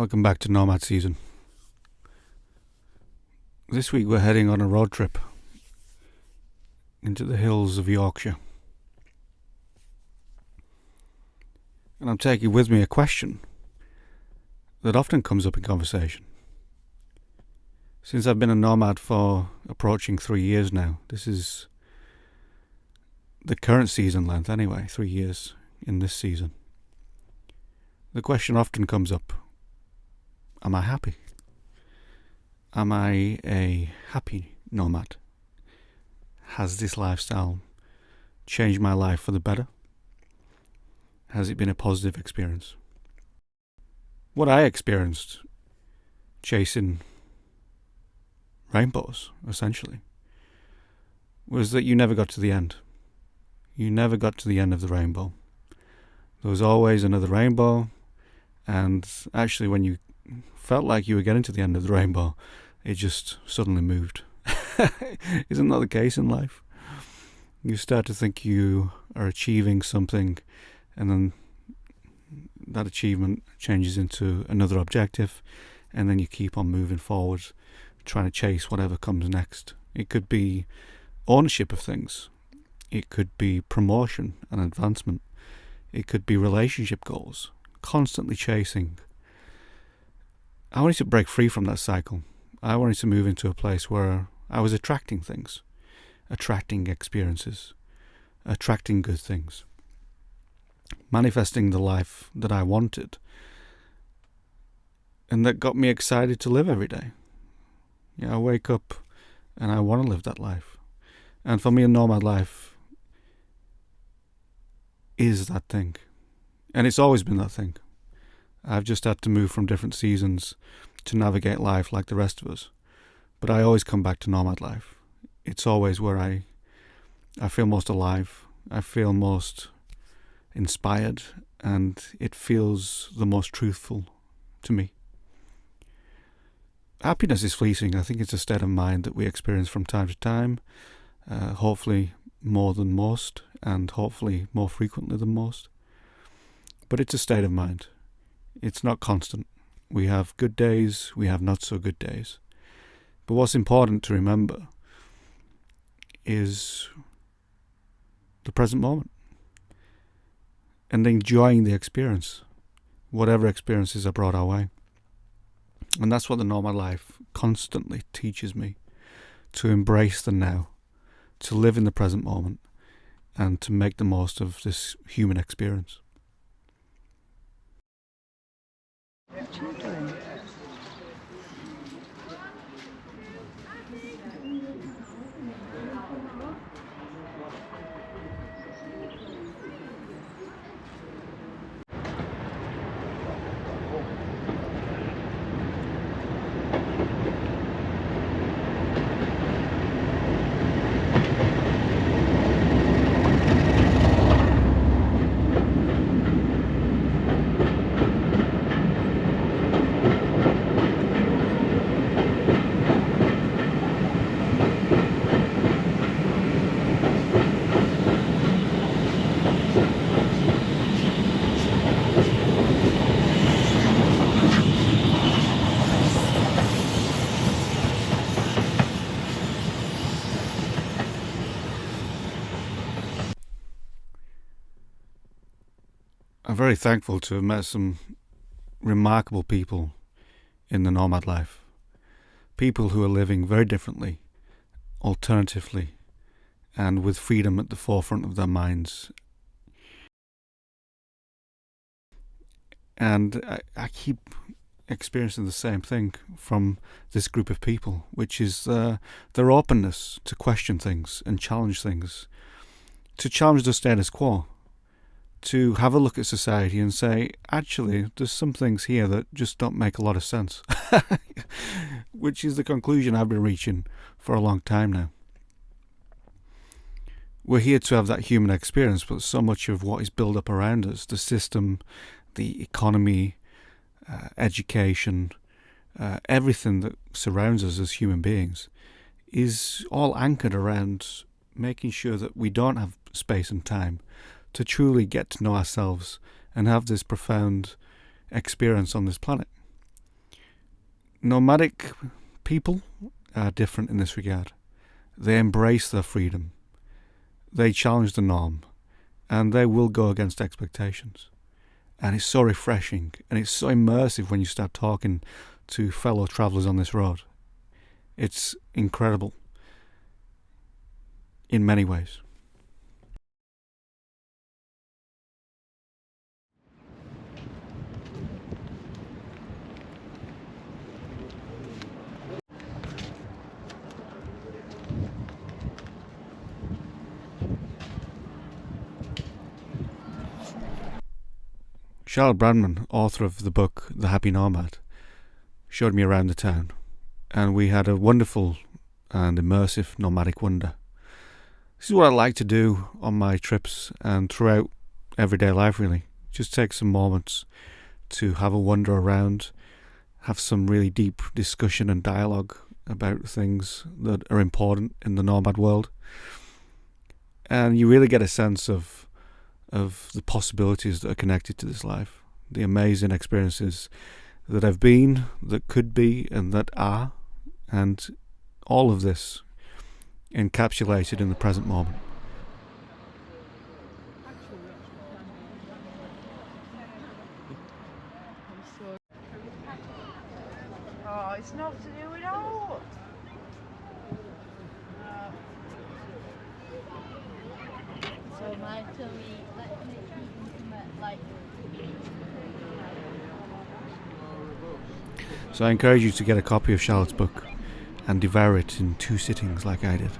Welcome back to Nomad season. This week we're heading on a road trip into the hills of Yorkshire. And I'm taking with me a question that often comes up in conversation. Since I've been a nomad for approaching 3 years now, this is the current season length anyway, 3 years in this season. The question often comes up, am I happy? Am I a happy nomad? Has this lifestyle changed my life for the better? Has it been a positive experience? What I experienced chasing rainbows, essentially, was that you never got to the end. You never got to the end of the rainbow. There was always another rainbow, and actually when you felt like you were getting to the end of the rainbow, it just suddenly moved. Isn't that the case in life? You start to think you are achieving something, and then that achievement changes into another objective, and then you keep on moving forward, trying to chase whatever comes next. It could be ownership of things. It could be promotion and advancement. It could be relationship goals. Constantly chasing. I wanted to break free from that cycle. I wanted to move into a place where I was attracting things, attracting experiences, attracting good things, manifesting the life that I wanted, and that got me excited to live every day. I wake up and I want to live that life. And for me, a nomad life is that thing. And it's always been that thing. I've just had to move from different seasons to navigate life like the rest of us. But I always come back to nomad life. It's always where I feel most alive. I feel most inspired, and it feels the most truthful to me. Happiness is fleeting. I think it's a state of mind that we experience from time to time, hopefully more than most, and hopefully more frequently than most. But it's a state of mind. It's not constant. We have good days, we have not so good days. But what's important to remember is the present moment and enjoying the experience, whatever experiences are brought our way. And that's what the nomad life constantly teaches me, to embrace the now, to live in the present moment, and to make the most of this human experience. What are you doing? I'm very thankful to have met some remarkable people in the nomad life. People who are living very differently, alternatively, and with freedom at the forefront of their minds. And I keep experiencing the same thing from this group of people, which is their openness to question things and challenge things, to challenge the status quo, to have a look at society and say, actually, there's some things here that just don't make a lot of sense, which is the conclusion I've been reaching for a long time now. We're here to have that human experience, but so much of what is built up around us, the system, the economy, education, everything that surrounds us as human beings, is all anchored around making sure that we don't have space and time to truly get to know ourselves and have this profound experience on this planet. nomadic people are different in this regard. They embrace their freedom. They challenge the norm. And they will go against expectations. And it's so refreshing. And it's so immersive when you start talking to fellow travellers on this road. It's incredible. In many ways. Charlotte Bradman, author of the book The Happy Nomad, showed me around the town, and we had a wonderful and immersive nomadic wander. This is what I like to do on my trips and throughout everyday life, really. Just take some moments to have a wander around, have some really deep discussion and dialogue about things that are important in the nomad world. And you really get a sense of the possibilities that are connected to this life, the amazing experiences that have been, that could be, and that are, and all of this encapsulated in the present moment. Oh, it's not to do it all. So my tummy, let's make it intimate, like. So I encourage you to get a copy of Charlotte's book and devour it in 2 sittings like I did.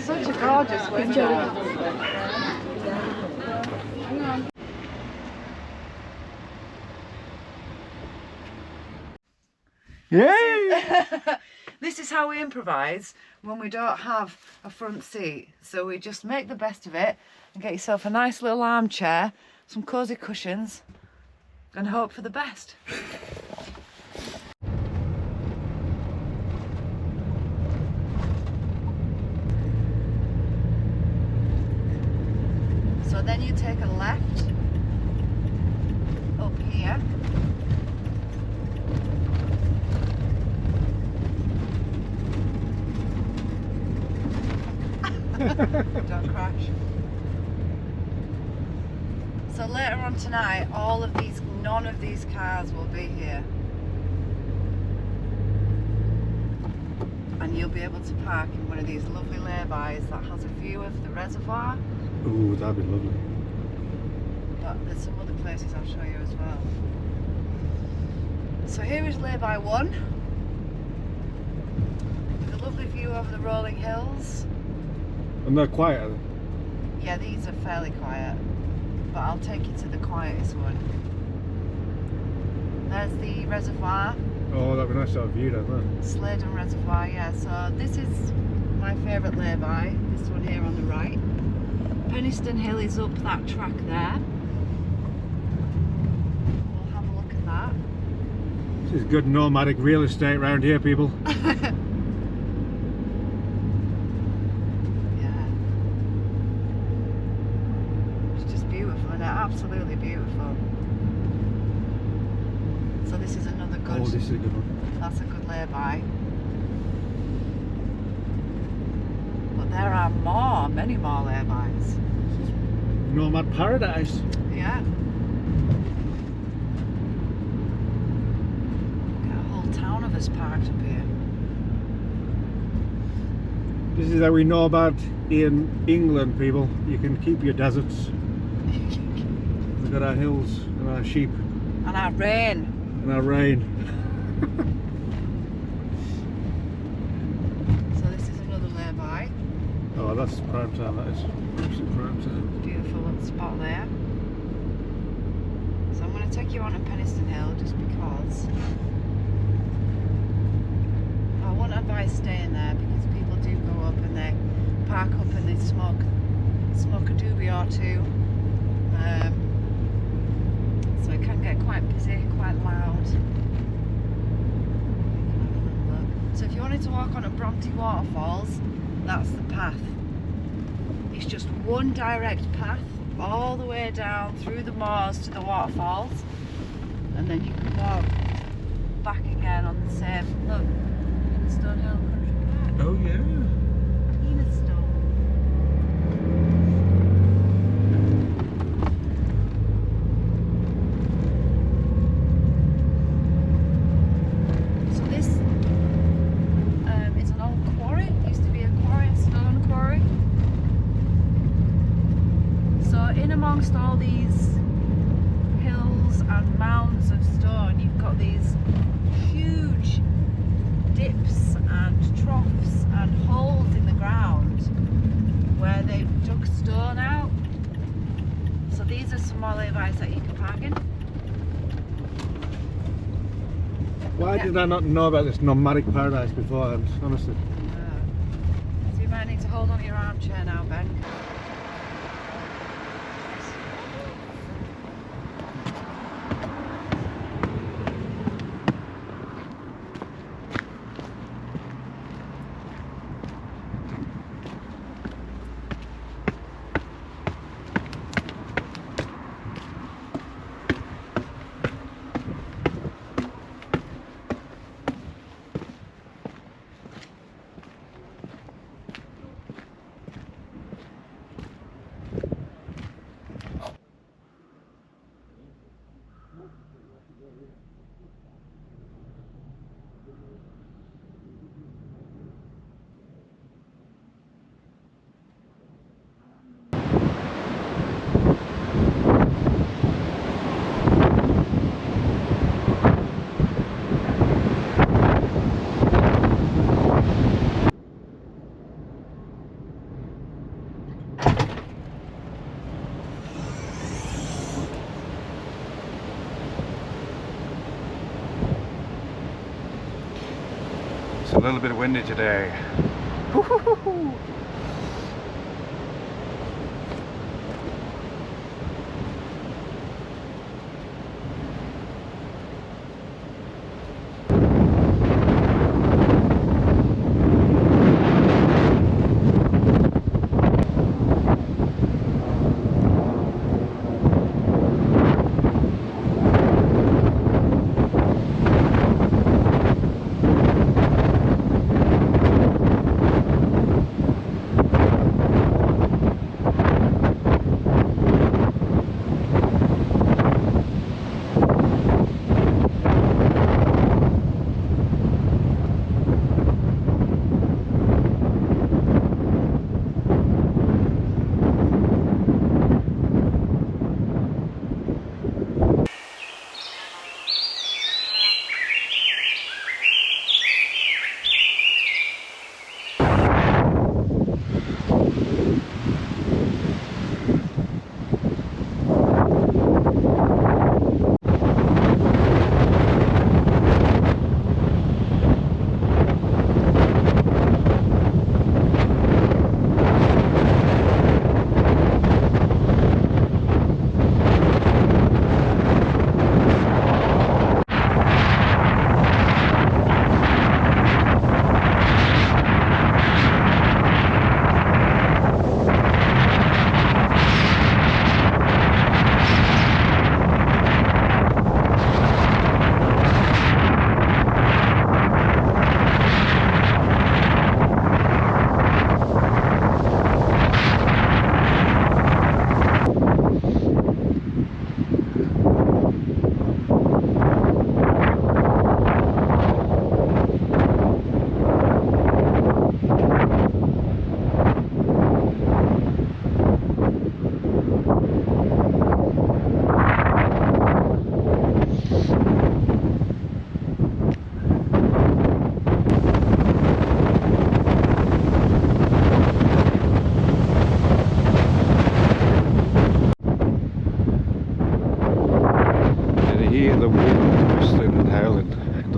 Such a gorgeous window. Yay! This is how we improvise when we don't have a front seat. So we just make the best of it and get yourself a nice little armchair, some cosy cushions, and hope for the best. So then you take a left up here. Don't crash. So later on tonight, none of these cars will be here. And you'll be able to park in one of these lovely laybys that has a view of the reservoir. Ooh, that'd be lovely. But there's some other places I'll show you as well. So here is lay-by 1. With a lovely view over the rolling hills. And they're quiet. Yeah, these are fairly quiet, but I'll take you to the quietest one. There's the reservoir. Oh, that'd be nice to have a view down there. Sladen Reservoir, yeah. So this is my favourite lay-by, this one here on the right. Penistone Hill is up that track there. We'll have a look at that. This is good nomadic real estate around here, people. Absolutely beautiful. So this is another good. Oh, this is a good one. That's a good lay-by. But there are many more laybys. This is nomad paradise. Yeah. Got a whole town of us parked up here. This is how we nomad in England, people. You can keep your deserts. We've got our hills and our sheep. And our rain. And our rain. So this is another lay-by. Oh, that's prime time, that is. Absolute prime time. Beautiful little spot there. So I'm going to take you on to Penistone Hill just because I wouldn't advise staying there because people do go up and they park up and they smoke a doobie or two. So it can get quite busy, quite loud. You can So if you wanted to walk on at Bronte Waterfalls, that's the path. It's just one direct path all the way down through the moors to the waterfalls, and then you can walk back again on the same, look, Stonehill Country Park. Oh yeah. Enidstone. So this is an old quarry. It used to be a quarry, a stone quarry. So in amongst all these hills and mounds of stone, you've got these huge dips and troughs and holes in the ground where they've dug stone out. So these are some more lay-bys that you can park in. Why did I not know about this nomadic paradise beforehand, honestly? So you might need to hold on to your armchair now, Ben. It's a little bit windy today.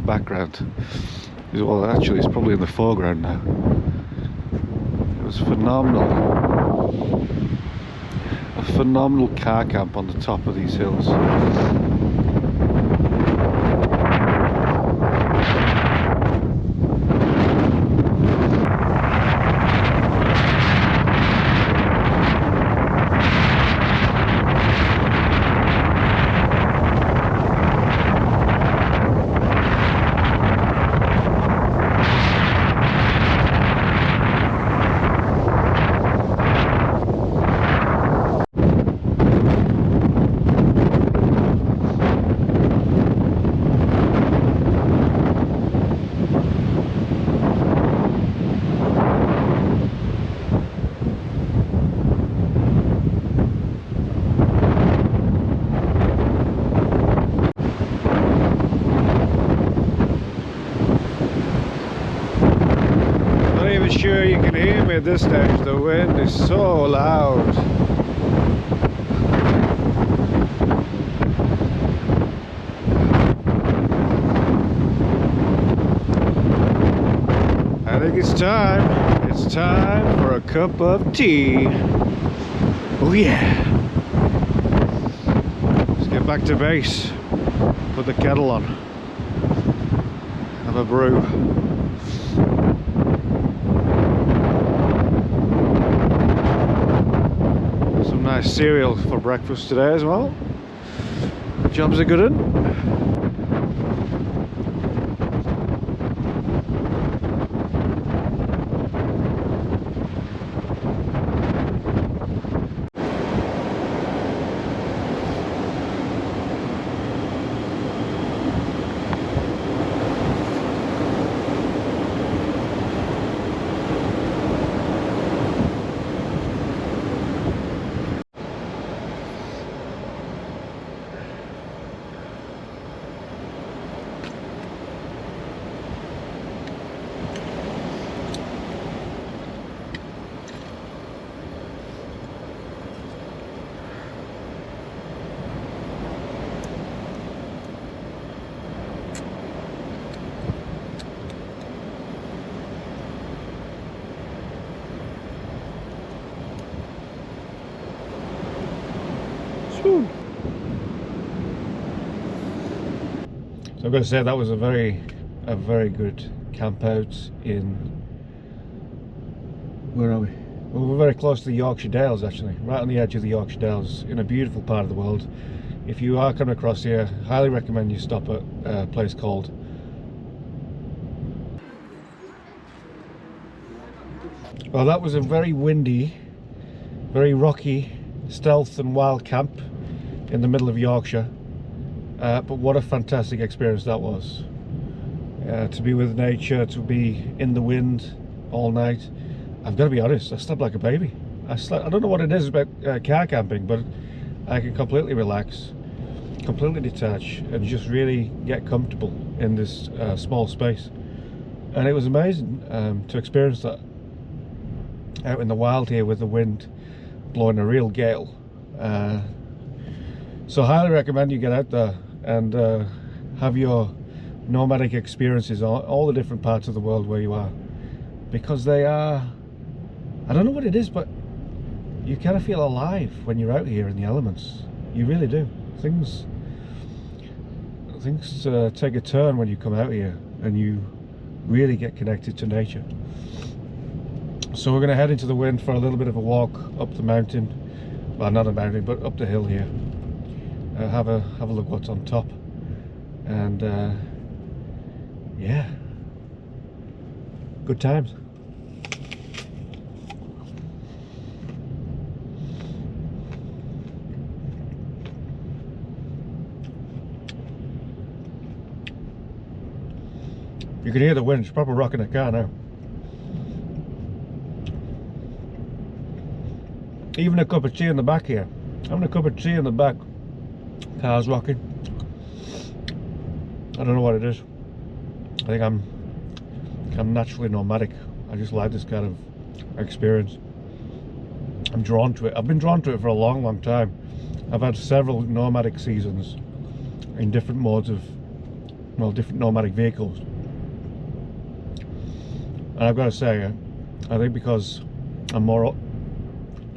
background. Well, actually it's probably in the foreground now. It was phenomenal. A phenomenal car camp on the top of these hills. this stage the wind is so loud. I think it's time for a cup of tea. Oh yeah. Let's get back to base. Put the kettle on. Have a brew. Some nice cereal for breakfast today as well. Job's a good one. So I've got to say that was a very good camp out in, where are we? Well, we're very close to the Yorkshire Dales, actually, right on the edge of the Yorkshire Dales, in a beautiful part of the world. If you are coming across here, highly recommend you stop at a place called Well, that was a very windy, very rocky, stealth and wild camp in the middle of Yorkshire. But what a fantastic experience that was. To be with nature, to be in the wind all night. I've got to be honest, I slept like a baby. I don't know what it is about car camping, but I can completely relax, completely detach, and just really get comfortable in this small space. And it was amazing to experience that out in the wild here with the wind blowing a real gale. So I highly recommend you get out there and have your nomadic experiences on all the different parts of the world where you are, because they are, I don't know what it is, but you kind of feel alive when you're out here in the elements. You really do. Things take a turn when you come out here and you really get connected to nature. So we're going to head into the wind for a little bit of a walk up the mountain. Well, not a mountain, but up the hill here. Have a look what's on top. And yeah, good times. You can hear the wind. It's proper rocking the car now. Even a cup of tea in the back here. Having a cup of tea in the back. Car's rocking. I don't know what it is. I think I'm naturally nomadic. I just like this kind of experience. I'm drawn to it. I've been drawn to it for a long time. I've had several nomadic seasons in different modes of, well, different nomadic vehicles. And I've got to say, I think because I'm more,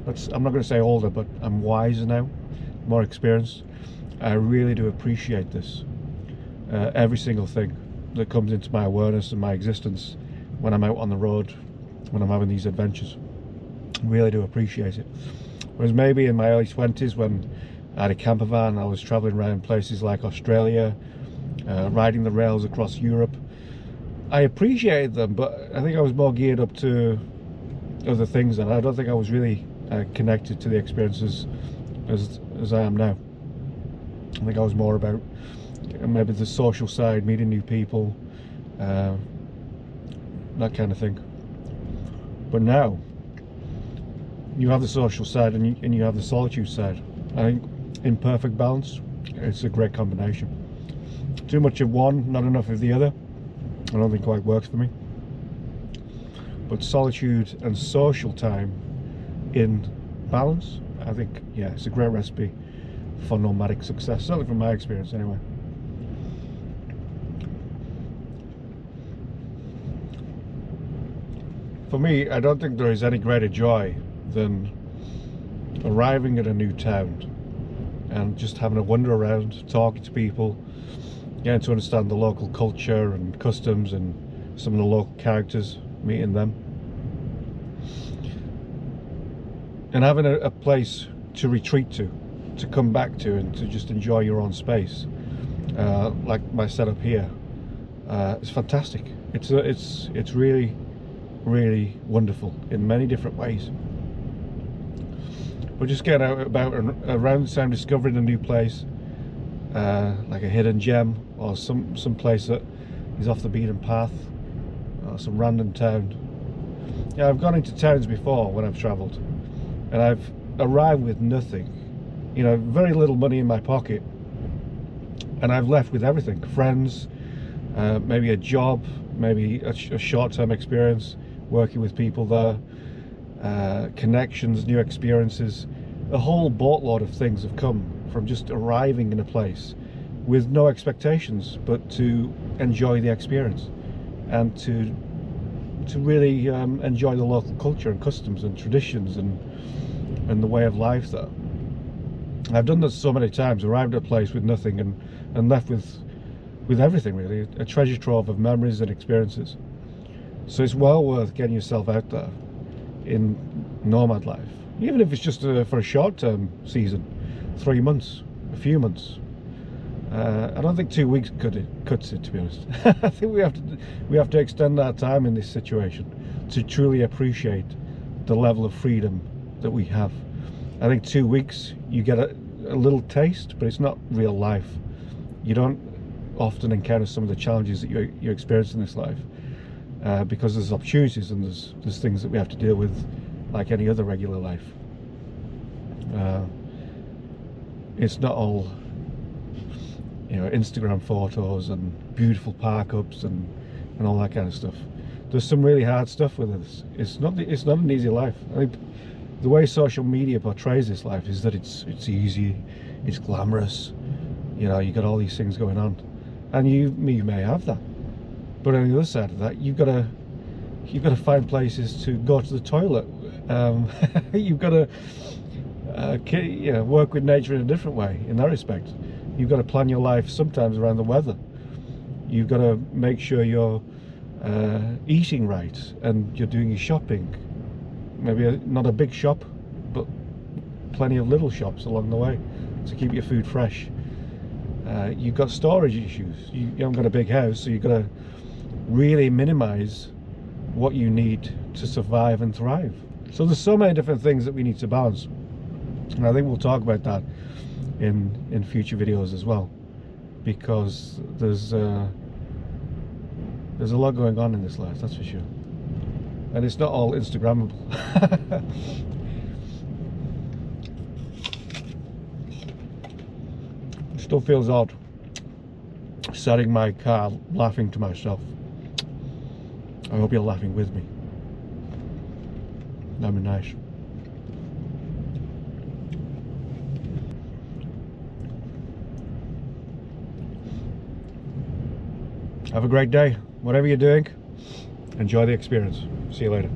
I'm not going to say older, but I'm wiser now, more experienced. I really do appreciate this. Every single thing that comes into my awareness and my existence when I'm out on the road, when I'm having these adventures. I really do appreciate it. Whereas maybe in my early 20s, when I had a campervan, I was traveling around places like Australia, riding the rails across Europe. I appreciated them, but I think I was more geared up to other things, and I don't think I was really connected to the experiences as I am now. I think I was more about maybe the social side, meeting new people, that kind of thing. But now you have the social side and you have the solitude side. I think in perfect balance, it's a great combination. Too much of one, not enough of the other, I don't think quite works for me. but solitude and social time in balance. I think, yeah, it's a great recipe for nomadic success, certainly from my experience anyway. For me, I don't think there is any greater joy than arriving at a new town and just having a wander around, talking to people, getting to understand the local culture and customs and some of the local characters, meeting them, and having a place to retreat to come back to, and to just enjoy your own space, like my setup here. It's fantastic. It's really, really wonderful in many different ways. But just getting out about around the time, discovering a new place, like a hidden gem, or some place that is off the beaten path, or some random town. Yeah, I've gone into towns before when I've travelled, and I've arrived with nothing, you know, very little money in my pocket, and I've left with everything: friends, maybe a job, maybe a short-term experience working with people there, connections, new experiences. A whole boatload of things have come from just arriving in a place with no expectations, but to enjoy the experience and to really enjoy the local culture and customs and traditions and the way of life there. I've done this so many times, arrived at a place with nothing and left with everything, really, a treasure trove of memories and experiences. So it's well worth getting yourself out there in nomad life, even if it's just for a short-term season, 3 months, a few months. I don't think 2 weeks cuts it, to be honest. I think we have to extend our time in this situation to truly appreciate the level of freedom that we have. I think 2 weeks you get a little taste, but it's not real life. You don't often encounter some of the challenges that you experience in this life, because there's opportunities and there's things that we have to deal with like any other regular life. It's not all, you know, Instagram photos and beautiful park ups and all that kind of stuff. There's some really hard stuff with this. It's not an easy life. I think the way social media portrays this life is that it's easy, it's glamorous, you know, you got all these things going on, and you may have that, but on the other side of that, you've got to find places to go to the toilet. You've got to you know, work with nature in a different way in that respect. You've got to plan your life sometimes around the weather. You've got to make sure you're eating right and you're doing your shopping. Maybe not a big shop, but plenty of little shops along the way to keep your food fresh. You've got storage issues. You haven't got a big house, so you've got to really minimize what you need to survive and thrive. So there's so many different things that we need to balance, and I think we'll talk about that in future videos as well, because there's a lot going on in this life, that's for sure, and it's not all Instagrammable. It still feels odd sat in my car laughing to myself. I hope you're laughing with me. That'd be nice. Have a great day. Whatever you're doing, enjoy the experience. See you later.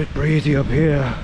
bit breezy up here.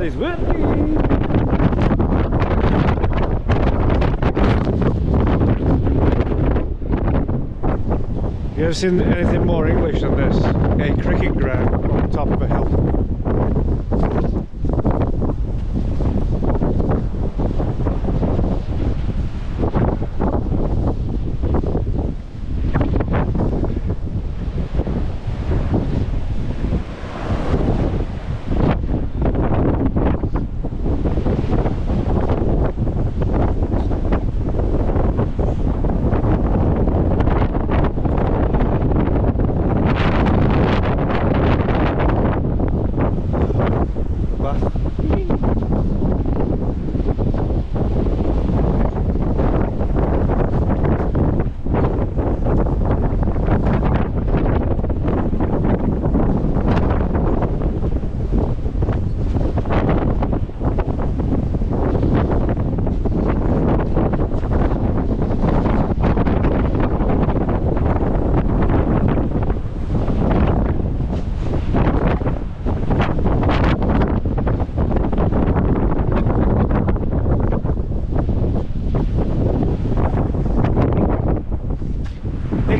is windy. You ever seen anything more English than this? A cricket ground on top of a hill.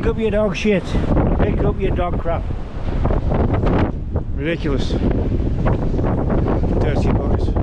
up your dog shit. Pick up your dog crap. Ridiculous. Dirty boys.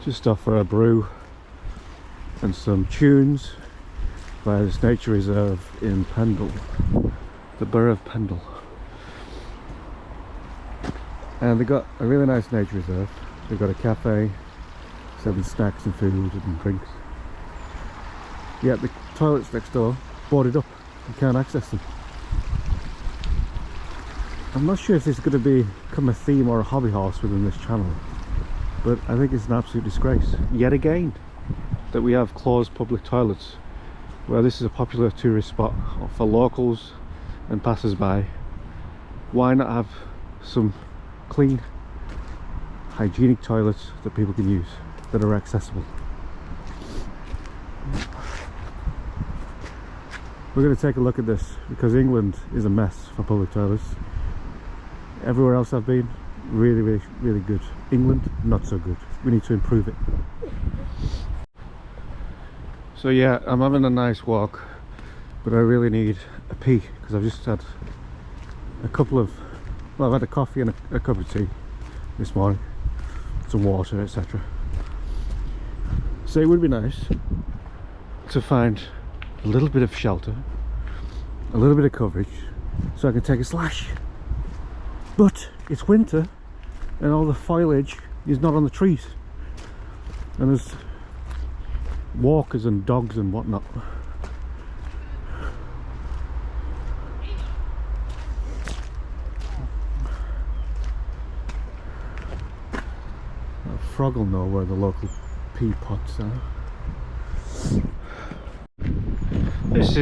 Just off for a brew and some tunes by this nature reserve in Pendle, the borough of Pendle. And they've got a really nice nature reserve. They've got a cafe, selling snacks and food and drinks. Yeah, the toilets next door boarded up. You can't access them. I'm not sure if this is going to become a theme or a hobby horse within this channel, but I think it's an absolute disgrace, yet again, that we have closed public toilets where this is a popular tourist spot for locals and passers-by. Why not have some clean, hygienic toilets that people can use, that are accessible? We're going to take a look at this because England is a mess for public toilets. Everywhere else I've been, really good. England, not so good. We need to improve it. So yeah, I'm having a nice walk, but I really need a pee because I've just had a couple of, well, I've had a coffee and a cup of tea this morning, some water, etc. So it would be nice to find a little bit of shelter, a little bit of coverage, so I can take a slash. But it's winter and all the foliage is not on the trees, and there's walkers and dogs and whatnot. A frog will know where the local pea pots are. This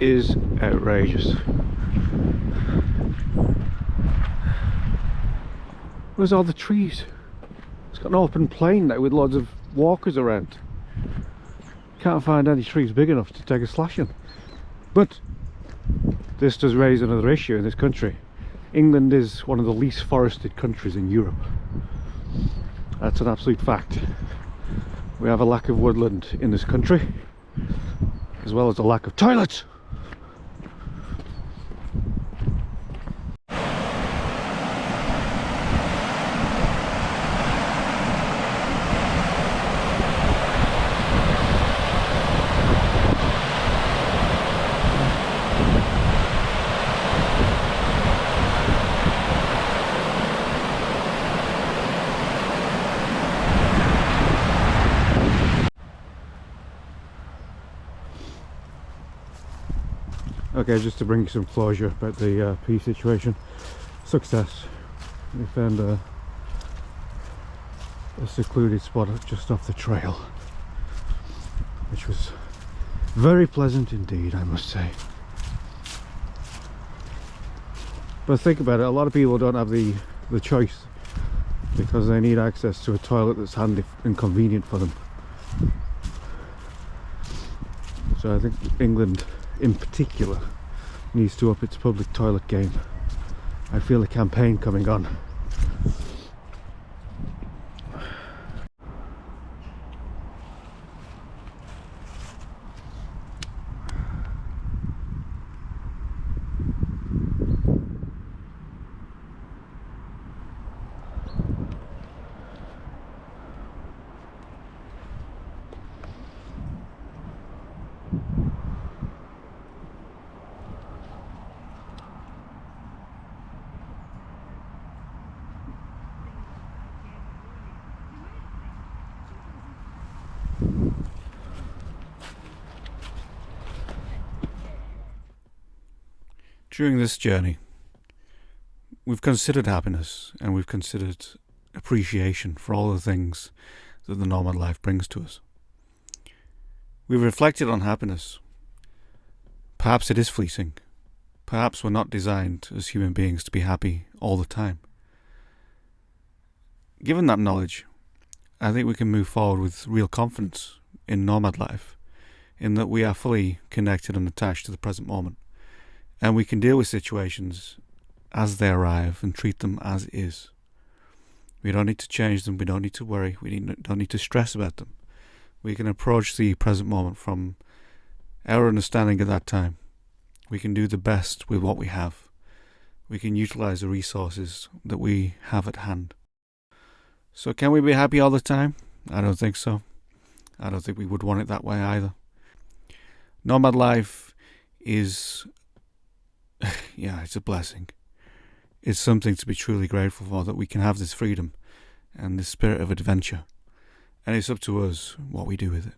is outrageous. Where's all the trees? It's got an open plain now with loads of walkers around. Can't find any trees big enough to take a slash in. But this does raise another issue in this country. England is one of the least forested countries in Europe. That's an absolute fact. We have a lack of woodland in this country, as well as a lack of toilets. Okay, just to bring you some closure about the pea situation. Success. We found a secluded spot just off the trail, which was very pleasant indeed, I must say. But think about it, a lot of people don't have the choice because they need access to a toilet that's handy and convenient for them. So I think England in particular needs to up its public toilet game. I feel a campaign coming on. During this journey, we've considered happiness and we've considered appreciation for all the things that the nomad life brings to us. We've reflected on happiness. Perhaps it is fleeting. Perhaps we're not designed as human beings to be happy all the time. Given that knowledge, I think we can move forward with real confidence in nomad life, in that we are fully connected and attached to the present moment. And we can deal with situations as they arrive and treat them as is. We don't need to change them, we don't need to worry, we don't need to stress about them. We can approach the present moment from our understanding at that time. We can do the best with what we have. We can utilize the resources that we have at hand. So can we be happy all the time? I don't think so. I don't think we would want it that way either. Nomad life is, yeah, it's a blessing. It's something to be truly grateful for, that we can have this freedom and this spirit of adventure. And it's up to us what we do with it.